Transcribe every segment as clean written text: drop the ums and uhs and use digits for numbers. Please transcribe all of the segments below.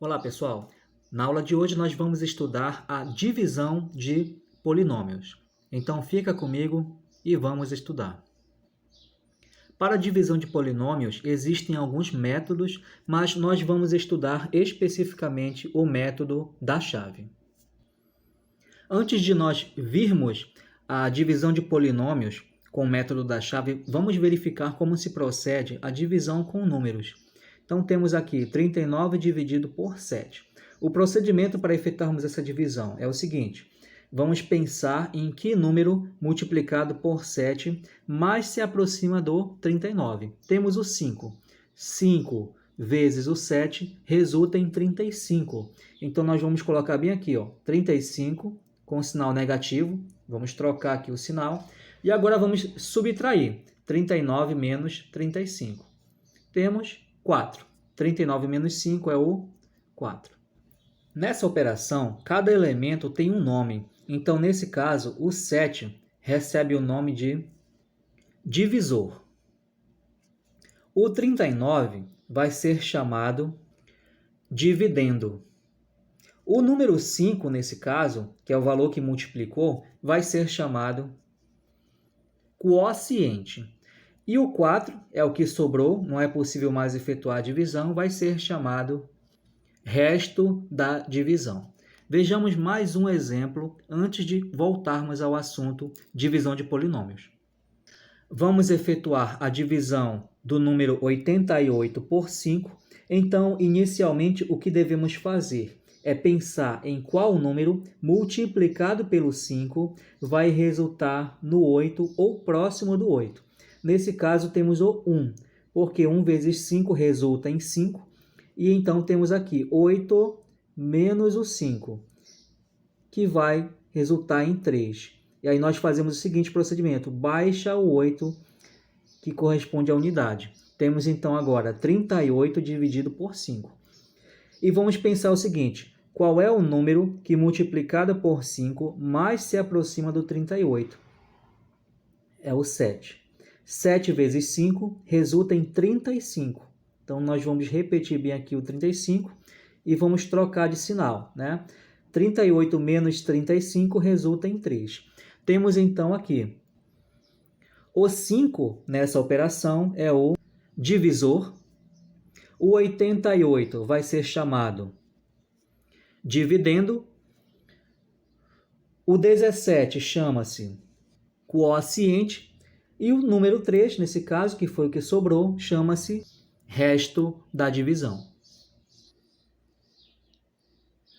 Olá, pessoal! Na aula de hoje nós vamos estudar a divisão de polinômios. Então fica comigo e vamos estudar. Para a divisão de polinômios existem alguns métodos, mas nós vamos estudar especificamente o método da chave. Antes de nós virmos a divisão de polinômios com o método da chave, vamos verificar como se procede a divisão com números. Então, temos aqui 39 dividido por 7. O procedimento para efetuarmos essa divisão é o seguinte: vamos pensar em que número multiplicado por 7 mais se aproxima do 39. Temos o 5. 5 vezes o 7 resulta em 35. Então, nós vamos colocar bem aqui, 35 com sinal negativo. Vamos trocar aqui o sinal. E agora vamos subtrair 39 menos 35. Temos 4. 39 menos 5 é o 4. Nessa operação, cada elemento tem um nome. Então, nesse caso, o 7 recebe o nome de divisor. O 39 vai ser chamado dividendo. O número 5, nesse caso, que é o valor que multiplicou, vai ser chamado quociente. E o 4 é o que sobrou, não é possível mais efetuar a divisão, vai ser chamado resto da divisão. Vejamos mais um exemplo antes de voltarmos ao assunto divisão de polinômios. Vamos efetuar a divisão do número 88 por 5. Então, inicialmente, o que devemos fazer é pensar em qual número multiplicado pelo 5 vai resultar no 8 ou próximo do 8. Nesse caso, temos o 1, porque 1 vezes 5 resulta em 5. E então temos aqui 8 menos o 5, que vai resultar em 3. E aí nós fazemos o seguinte procedimento: baixa o 8, que corresponde à unidade. Temos então agora 38 dividido por 5. E vamos pensar o seguinte: qual é o número que multiplicado por 5 mais se aproxima do 38? É o 7. 7 vezes 5 resulta em 35. Então, nós vamos repetir bem aqui o 35 e vamos trocar de sinal, né? 38 menos 35 resulta em 3. Temos, então, aqui o 5 nessa operação é o divisor. O 88 vai ser chamado dividendo. O 17 chama-se quociente. E o número 3, nesse caso, que foi o que sobrou, chama-se resto da divisão.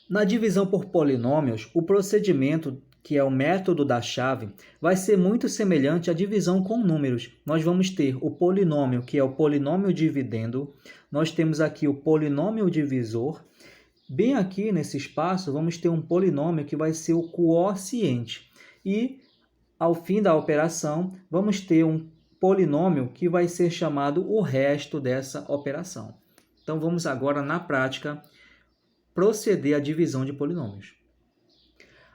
Na divisão por polinômios, o procedimento, que é o método da chave, vai ser muito semelhante à divisão com números. Nós vamos ter o polinômio, que é o polinômio dividendo. Nós temos aqui o polinômio divisor. Bem aqui nesse espaço, vamos ter um polinômio que vai ser o quociente. E, ao fim da operação, vamos ter um polinômio que vai ser chamado o resto dessa operação. Então, vamos agora, na prática, proceder à divisão de polinômios.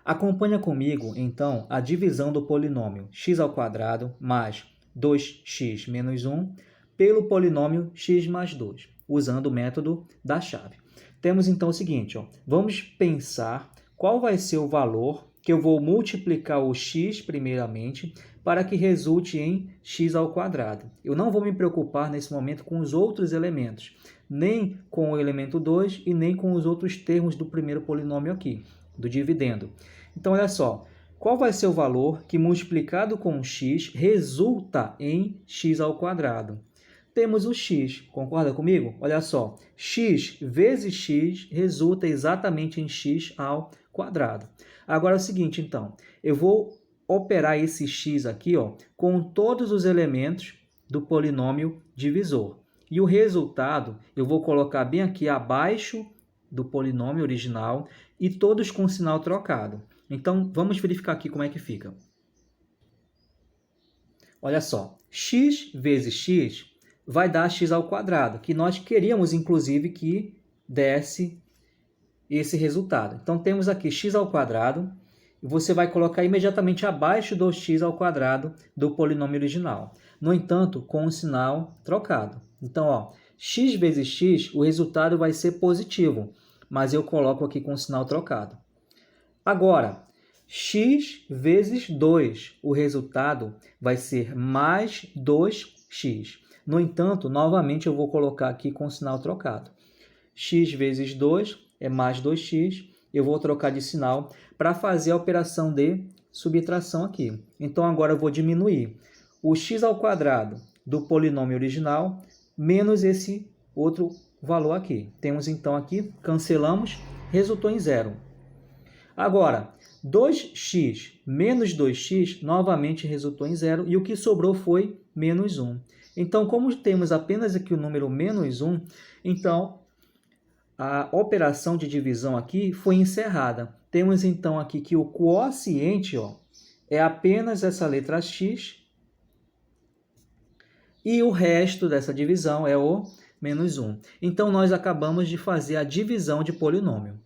Acompanha comigo, então, a divisão do polinômio x² mais 2x menos 1 pelo polinômio x mais 2, usando o método da chave. Temos, então, o seguinte, vamos pensar qual vai ser o valor que eu vou multiplicar o x primeiramente para que resulte em x². Eu não vou me preocupar nesse momento com os outros elementos, nem com o elemento 2 e nem com os outros termos do primeiro polinômio aqui, do dividendo. Então, olha só, qual vai ser o valor que multiplicado com x resulta em x²? Temos o x, concorda comigo? Olha só, x vezes x resulta exatamente em x². Agora é o seguinte, então, eu vou operar esse x aqui, com todos os elementos do polinômio divisor. E o resultado eu vou colocar bem aqui abaixo do polinômio original e todos com sinal trocado. Então, vamos verificar aqui como é que fica. Olha só, x vezes x vai dar x², que nós queríamos, inclusive, que desse esse resultado. Então, temos aqui x², e você vai colocar imediatamente abaixo do x² do polinômio original. No entanto, com o sinal trocado. Então, x vezes x, o resultado vai ser positivo. mas eu coloco aqui com o sinal trocado. Agora, x vezes 2, o resultado vai ser mais 2x. No entanto, novamente eu vou colocar aqui com o sinal trocado. X vezes 2 é mais 2x, eu vou trocar de sinal para fazer a operação de subtração aqui. Então, agora eu vou diminuir o x ao quadrado do polinômio original menos esse outro valor aqui. Temos então aqui, cancelamos, resultou em zero. Agora, 2x menos 2x novamente resultou em zero e o que sobrou foi menos 1. Então, como temos apenas aqui o número menos 1, então a operação de divisão aqui foi encerrada. Temos então aqui que o quociente é apenas essa letra x e o resto dessa divisão é o menos 1. Então, nós acabamos de fazer a divisão de polinômio.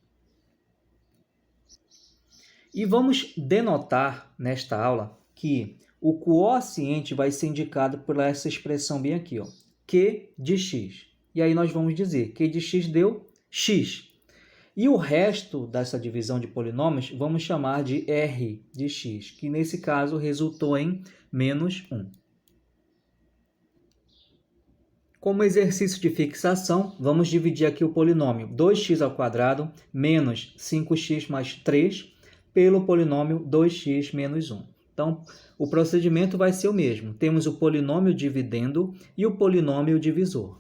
E vamos denotar nesta aula que o quociente vai ser indicado por essa expressão bem aqui, Q de x. E aí nós vamos dizer Q de x deu x. E o resto dessa divisão de polinômios vamos chamar de R de x, que nesse caso resultou em menos 1. Como exercício de fixação, vamos dividir aqui o polinômio 2x ao quadrado menos 5x mais 3 pelo polinômio 2x menos 1. Então, o procedimento vai ser o mesmo. Temos o polinômio dividendo e o polinômio divisor.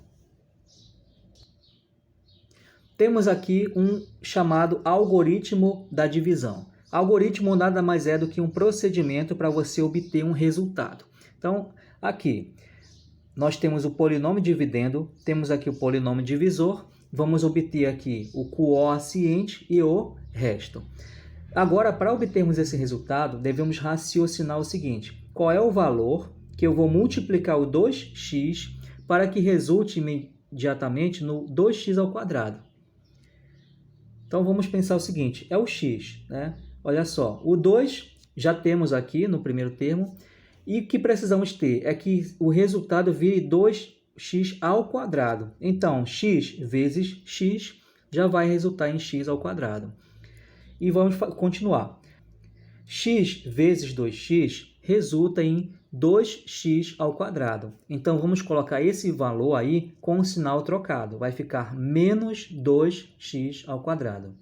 Temos aqui um chamado algoritmo da divisão. Algoritmo nada mais é do que um procedimento para você obter um resultado. Então, aqui nós temos o polinômio dividendo, temos aqui o polinômio divisor, vamos obter aqui o quociente e o resto. Agora, para obtermos esse resultado, devemos raciocinar o seguinte: qual é o valor que eu vou multiplicar o 2x para que resulte imediatamente no 2x ao quadrado? Então, vamos pensar o seguinte, é o x, né? Olha só, o 2 já temos aqui no primeiro termo, e o que precisamos ter é que o resultado vire 2x ao quadrado. Então, x vezes x já vai resultar em x ao quadrado. E vamos continuar. X vezes 2x resulta em 2x ao quadrado. Então, vamos colocar esse valor aí com o sinal trocado. Vai ficar menos 2x ao quadrado.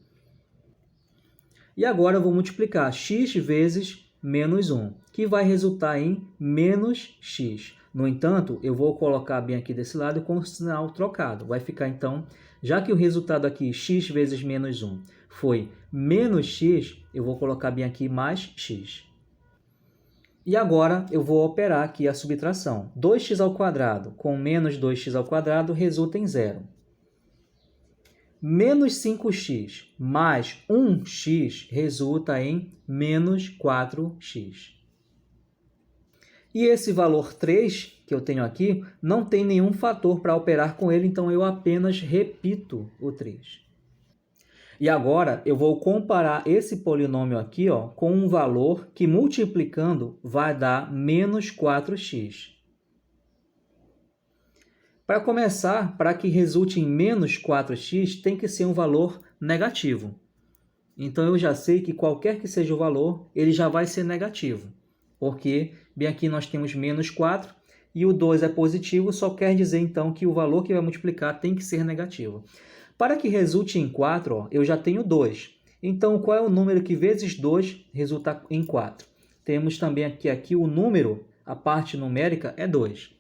E agora eu vou multiplicar x vezes menos 1, que vai resultar em menos x. No entanto, eu vou colocar bem aqui desse lado com o sinal trocado. Vai ficar, então, já que o resultado aqui, x vezes menos 1, foi menos x, eu vou colocar bem aqui mais x. E agora eu vou operar aqui a subtração. 2x ao quadrado com menos 2x ao quadrado resulta em zero. Menos 5x mais 1x resulta em menos 4x. E esse valor 3 que eu tenho aqui não tem nenhum fator para operar com ele, então eu apenas repito o 3. E agora eu vou comparar esse polinômio aqui com um valor que multiplicando vai dar menos 4x. Para começar, para que resulte em menos 4x, tem que ser um valor negativo. Então, eu já sei que qualquer que seja o valor, ele já vai ser negativo. Porque, bem aqui nós temos menos 4 e o 2 é positivo, só quer dizer, então, que o valor que vai multiplicar tem que ser negativo. Para que resulte em 4, eu já tenho 2. Então, qual é o número que vezes 2 resulta em 4? Temos também aqui o número, a parte numérica é 2.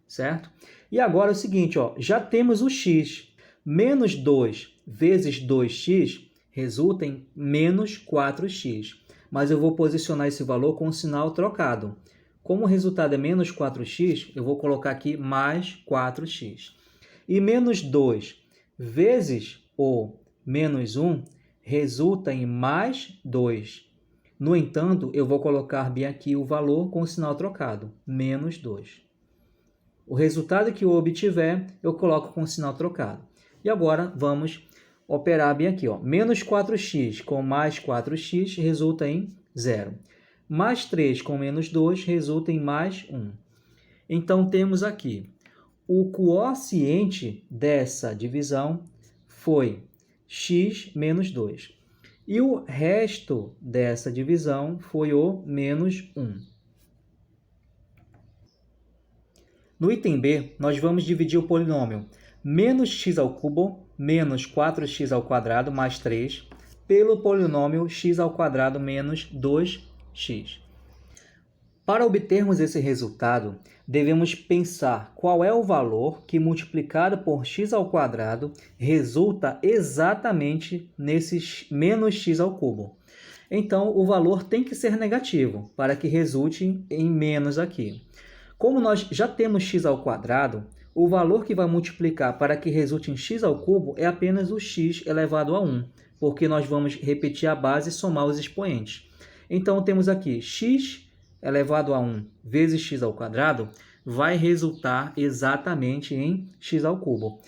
Certo? E agora é o seguinte, já temos o x. Menos 2 vezes 2x resulta em menos 4x. Mas eu vou posicionar esse valor com o sinal trocado. Como o resultado é menos 4x, eu vou colocar aqui mais 4x. E menos 2 vezes o menos 1 resulta em mais 2. No entanto, eu vou colocar bem aqui o valor com o sinal trocado, menos 2. O resultado que eu obtiver, eu coloco com o sinal trocado. E agora, vamos operar bem aqui. Menos 4x com mais 4x resulta em 0. Mais 3 com menos 2 resulta em mais 1. Então, temos aqui o quociente dessa divisão foi x menos 2. E o resto dessa divisão foi o menos 1. No item B, nós vamos dividir o polinômio menos x ao cubo menos 4x ao quadrado mais 3 pelo polinômio x ao quadrado menos 2x. Para obtermos esse resultado, devemos pensar qual é o valor que multiplicado por x ao quadrado resulta exatamente nesse menos x ao cubo. Então, o valor tem que ser negativo para que resulte em menos aqui. Como nós já temos x ao quadrado, o valor que vai multiplicar para que resulte em x ao cubo é apenas o x elevado a 1, porque nós vamos repetir a base e somar os expoentes. Então, temos aqui x elevado a 1 vezes x ao quadrado vai resultar exatamente em x ao cubo.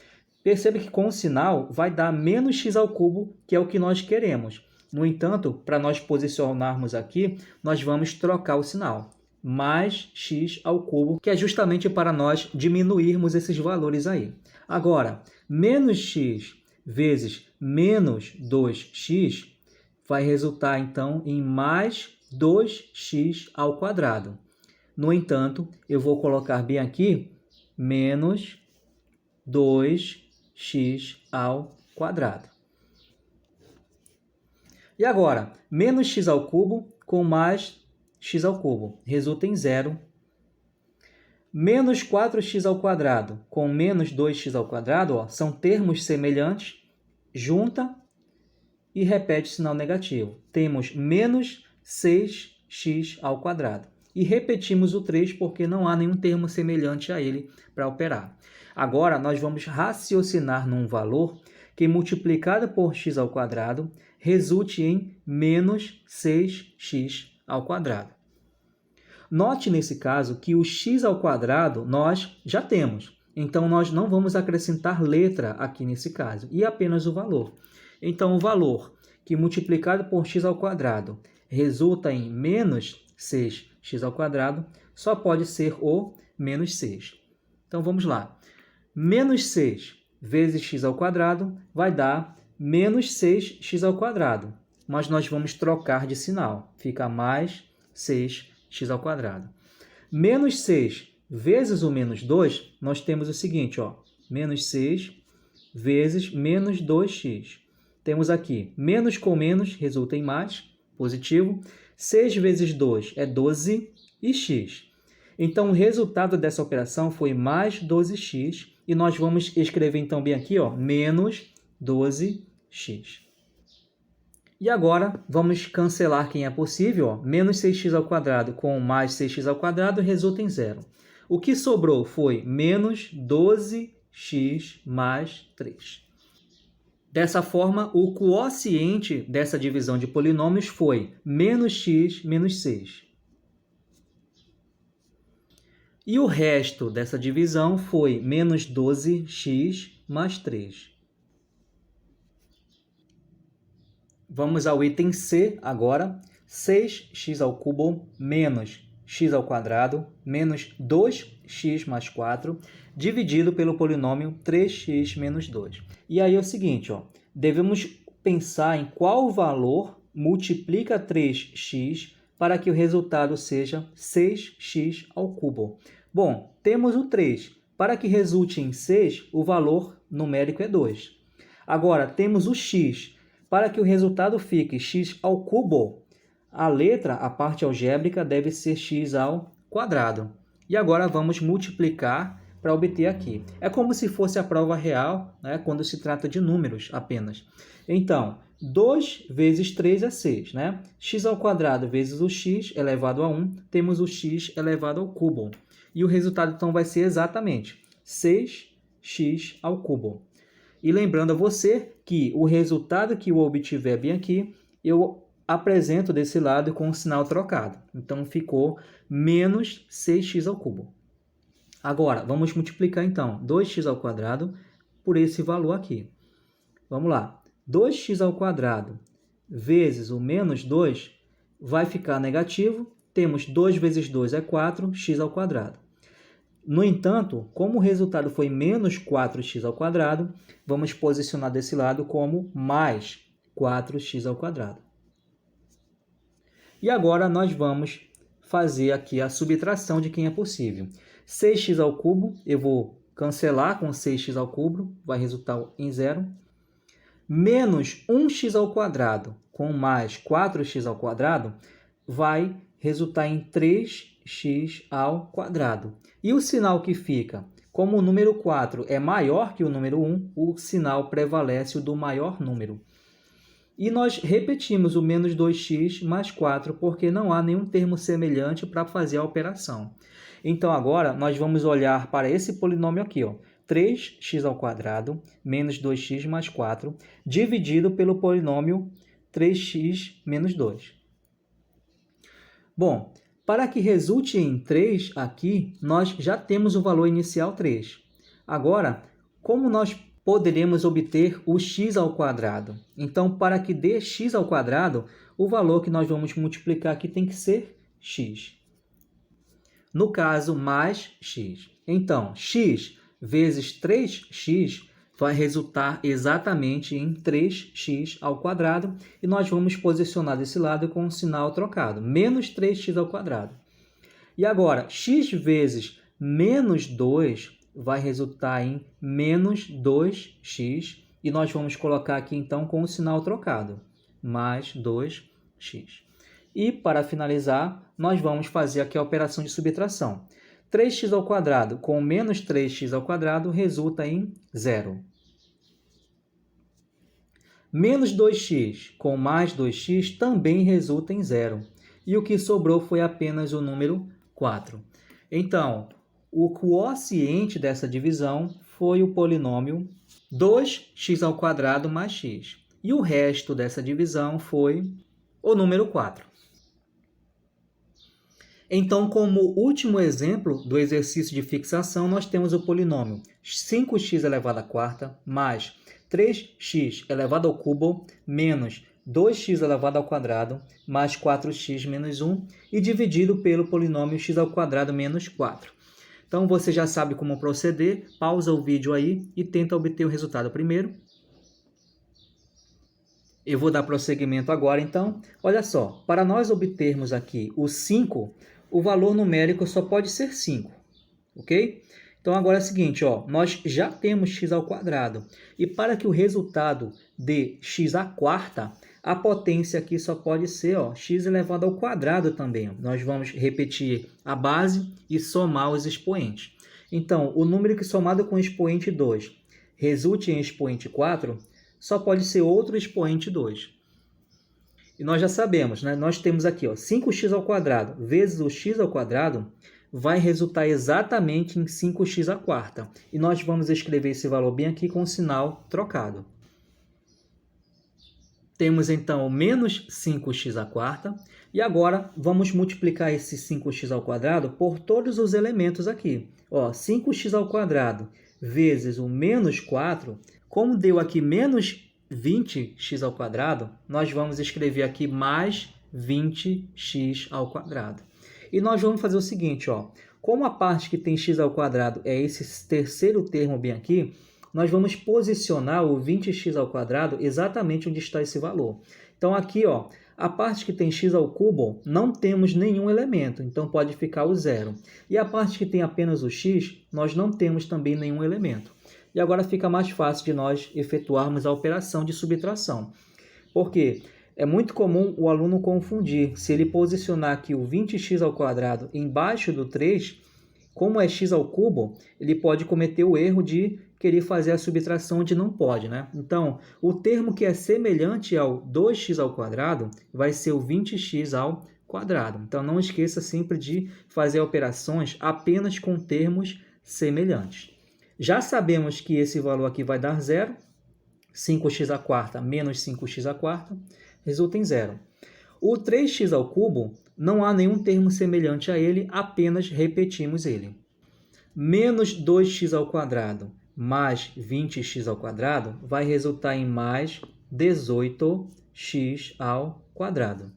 Perceba que com o sinal vai dar menos x ao cubo, que é o que nós queremos. No entanto, para nós posicionarmos aqui, nós vamos trocar o sinal. Mais x ao cubo, que é justamente para nós diminuirmos esses valores aí. Agora, menos x vezes menos 2x vai resultar, então, em mais 2x ao quadrado. No entanto, eu vou colocar bem aqui menos 2x ao quadrado. E agora, menos x ao cubo com mais x ao cubo resulta em 0. Menos 4x ao quadrado com menos 2x ao quadrado, ó, são termos semelhantes, junta e repete sinal negativo. Temos menos 6x ao quadrado. E repetimos o 3 porque não há nenhum termo semelhante a ele para operar. Agora, nós vamos raciocinar num valor que, multiplicado por x ao quadrado, resulte em menos 6x ao quadrado. Note, nesse caso, que o x ao quadrado nós já temos. Então, nós não vamos acrescentar letra aqui nesse caso, e apenas o valor. Então, o valor que, multiplicado por x ao quadrado, resulta em menos 6x ao quadrado, só pode ser o menos 6. Então, vamos lá. Menos 6 vezes x ao quadrado vai dar menos 6x ao quadrado. Mas nós vamos trocar de sinal. Fica mais 6x ao quadrado. Menos 6 vezes o menos 2, nós temos o seguinte, ó, menos 6 vezes menos 2x. Temos aqui menos com menos resulta em mais, positivo. 6 vezes 2 é 12 e x. Então, o resultado dessa operação foi mais 12x. E nós vamos escrever então bem aqui, ó, menos 12x. E agora, vamos cancelar quem é possível. Ó. Menos 6x ao quadrado com mais 6x ao quadrado resulta em 0. O que sobrou foi menos 12x mais 3. Dessa forma, o quociente dessa divisão de polinômios foi menos x menos 6. E o resto dessa divisão foi menos 12x mais 3. Vamos ao item C agora. 6x ao cubo menos x ao quadrado menos 2x mais 4 dividido pelo polinômio 3x menos 2. E aí é o seguinte, ó, devemos pensar em qual valor multiplica 3x para que o resultado seja 6x ao cubo. Bom, temos o 3. Para que resulte em 6, o valor numérico é 2. Agora, temos o x. Para que o resultado fique x ao cubo, a letra, a parte algébrica, deve ser x ao quadrado. E agora vamos multiplicar para obter aqui. É como se fosse a prova real, né, quando se trata de números apenas. Então, 2 vezes 3 é 6. Né? X ao quadrado vezes o x elevado a 1, temos o x elevado ao cubo. E o resultado, então, vai ser exatamente 6x ao cubo. E lembrando a você que o resultado que eu obtiver bem aqui, eu apresento desse lado com o sinal trocado. Então, ficou menos 6x ao cubo. Agora, vamos multiplicar, então, 2x ao quadrado por esse valor aqui. Vamos lá. 2x ao quadrado vezes o menos 2 vai ficar negativo. Temos 2 vezes 2 é 4, x ao quadrado. No entanto, como o resultado foi menos 4x ao quadrado, vamos posicionar desse lado como mais 4x ao quadrado. E agora nós vamos fazer aqui a subtração de quem é possível. 6x ao cubo, eu vou cancelar com 6x ao cubo, vai resultar em zero. Menos 1x ao quadrado com mais 4x ao quadrado vai resultar em 3x ao quadrado. E o sinal que fica, como o número 4 é maior que o número 1, o sinal prevalece o do maior número. E nós repetimos o menos 2x mais 4, porque não há nenhum termo semelhante para fazer a operação. Então, agora, nós vamos olhar para esse polinômio aqui, ó, 3x ao quadrado menos 2x mais 4, dividido pelo polinômio 3x menos 2. Bom, para que resulte em 3 aqui, nós já temos o valor inicial 3. Agora, como nós poderemos obter o x ao quadrado? Então, para que dê x ao quadrado, o valor que nós vamos multiplicar aqui tem que ser x. No caso, mais x. Então, x vezes 3x vai resultar exatamente em 3x ao quadrado, e nós vamos posicionar desse lado com um sinal trocado, menos 3x ao quadrado. E agora, x vezes menos 2 vai resultar em menos 2x, e nós vamos colocar aqui então com o sinal trocado, mais 2x. E para finalizar, nós vamos fazer aqui a operação de subtração. 3x ao quadrado com menos 3x ao quadrado resulta em zero. Menos 2x com mais 2x também resulta em zero. E o que sobrou foi apenas o número 4. Então, o quociente dessa divisão foi o polinômio 2x ao quadrado mais x. E o resto dessa divisão foi o número 4. Então, como último exemplo do exercício de fixação, nós temos o polinômio 5x elevado à quarta mais 3x elevado ao cubo menos 2x elevado ao quadrado mais 4x menos 1 e dividido pelo polinômio x ao quadrado menos 4. Então, você já sabe como proceder, pausa o vídeo aí e tenta obter o resultado primeiro. Eu vou dar prosseguimento agora, então. Olha só, para nós obtermos aqui o 5, o valor numérico só pode ser 5, ok? Então, agora é o seguinte, ó, nós já temos x ao quadrado. E para que o resultado dê x à quarta, a potência aqui só pode ser x elevado ao quadrado também. Nós vamos repetir a base e somar os expoentes. Então, o número que somado com o expoente 2 resulte em expoente 4, só pode ser outro expoente 2. E nós já sabemos, né? Nós temos aqui 5x ao quadrado vezes o x ao quadrado vai resultar exatamente em 5x à quarta. E nós vamos escrever esse valor bem aqui com o sinal trocado. Temos então menos 5x à quarta. E agora vamos multiplicar esse 5x ao quadrado por todos os elementos aqui. 5x ao quadrado vezes o menos 4, como deu aqui menos 20x ao quadrado, nós vamos escrever aqui mais 20x ao quadrado. E nós vamos fazer o seguinte, como a parte que tem x ao quadrado é esse terceiro termo bem aqui, nós vamos posicionar o 20x ao quadrado exatamente onde está esse valor. Então, aqui, a parte que tem x ao cubo, não temos nenhum elemento, então pode ficar o zero. E a parte que tem apenas o x, nós não temos também nenhum elemento. E agora fica mais fácil de nós efetuarmos a operação de subtração. Porque é muito comum o aluno confundir. Se ele posicionar aqui o 20x ao quadrado embaixo do 3, como é x ao cubo, ele pode cometer o erro de querer fazer a subtração onde não pode, né? Então, o termo que é semelhante ao 2x ao quadrado vai ser o 20x ao quadrado. Então, não esqueça sempre de fazer operações apenas com termos semelhantes. Já sabemos que esse valor aqui vai dar zero. 5x à quarta menos 5x à quarta resulta em zero. O 3x ao cubo, não há nenhum termo semelhante a ele, apenas repetimos ele. Menos 2x ao quadrado mais 20x ao quadrado vai resultar em mais 18x ao quadrado.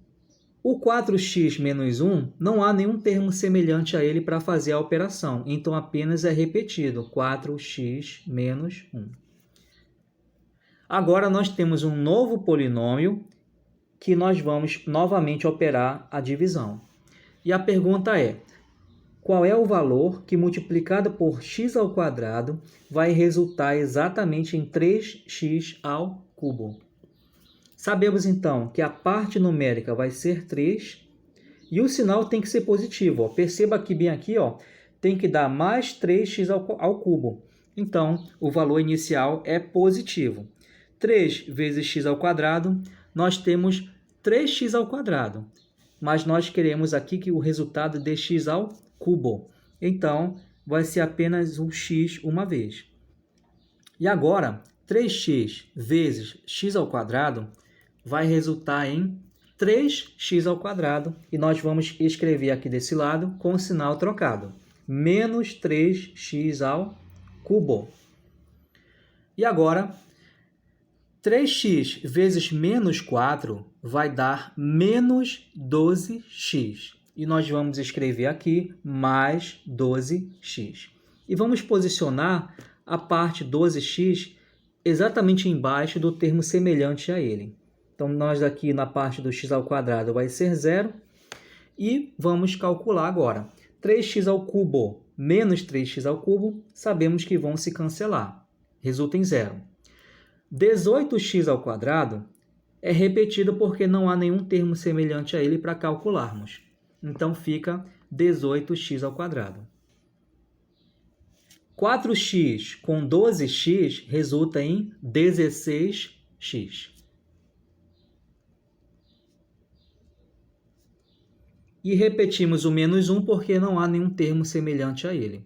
O 4x menos 1, não há nenhum termo semelhante a ele para fazer a operação, então apenas é repetido, 4x menos 1. Agora nós temos um novo polinômio que nós vamos novamente operar a divisão. E a pergunta é, qual é o valor que multiplicado por x ao quadrado vai resultar exatamente em 3x ao cubo? Sabemos então que a parte numérica vai ser 3 e o sinal tem que ser positivo. Ó. Perceba que bem aqui tem que dar mais 3x ao cubo. Então, o valor inicial é positivo. 3 vezes x ao quadrado, nós temos 3x ao quadrado. Mas nós queremos aqui que o resultado dê x ao cubo. Então, vai ser apenas um x uma vez. E agora, 3x vezes x ao quadrado vai resultar em 3x ao quadrado. E nós vamos escrever aqui desse lado com o sinal trocado. Menos 3x ao cubo. E agora, 3x vezes menos 4 vai dar menos 12x. E nós vamos escrever aqui mais 12x. E vamos posicionar a parte 12x exatamente embaixo do termo semelhante a ele. Então, nós aqui na parte do x ao quadrado vai ser 0. E vamos calcular agora. 3x ao cubo menos 3x ao cubo, sabemos que vão se cancelar. Resulta em 0. 18x ao quadrado é repetido porque não há nenhum termo semelhante a ele para calcularmos. Então, fica 18x ao quadrado. 4x com 12x resulta em 16x. E repetimos o menos 1 porque não há nenhum termo semelhante a ele.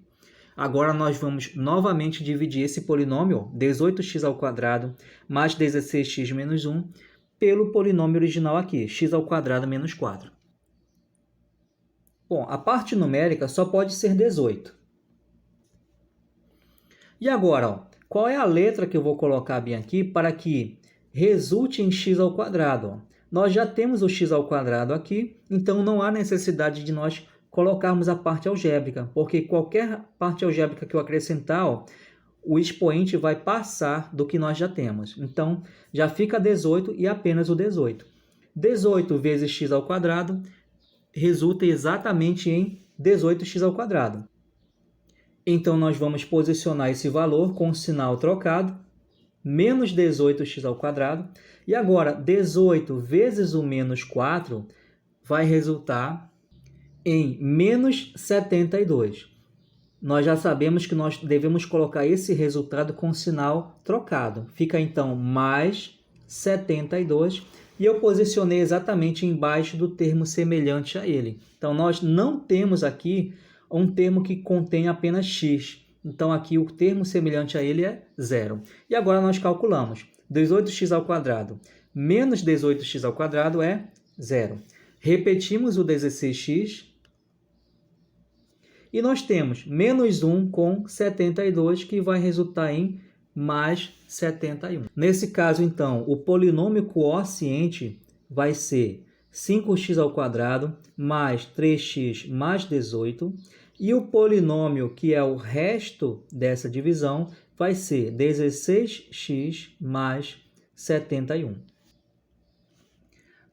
Agora nós vamos novamente dividir esse polinômio, 18x ao quadrado mais 16x menos 1, pelo polinômio original aqui, x ao quadrado menos 4. Bom, a parte numérica só pode ser 18. E agora, qual é a letra que eu vou colocar bem aqui para que resulte em x ao quadrado? Nós já temos o x ao quadrado aqui, então não há necessidade de nós colocarmos a parte algébrica, porque qualquer parte algébrica que eu acrescentar, o expoente vai passar do que nós já temos. Então, já fica 18 e apenas o 18. 18 vezes x ao quadrado resulta exatamente em 18x ao quadrado. Então, nós vamos posicionar esse valor com o sinal trocado, menos 18x ao quadrado. E agora, 18 vezes o menos 4 vai resultar em menos 72. Nós já sabemos que nós devemos colocar esse resultado com sinal trocado. Fica, então, mais 72. E eu posicionei exatamente embaixo do termo semelhante a ele. Então, nós não temos aqui um termo que contém apenas x. Então, aqui o termo semelhante a ele é 0. E agora nós calculamos. 18x ao quadrado menos 18x ao quadrado é 0. Repetimos o 16x. E nós temos menos 1 com 72, que vai resultar em mais 71. Nesse caso, então, o polinômio quociente vai ser 5x ao quadrado mais 3x mais 18. E o polinômio, que é o resto dessa divisão, vai ser 16x mais 71.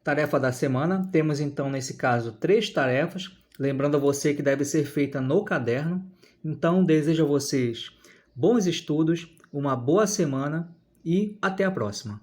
Tarefa da semana. Temos, então, nesse caso, 3 tarefas. Lembrando a você que deve ser feita no caderno. Então, desejo a vocês bons estudos, uma boa semana e até a próxima.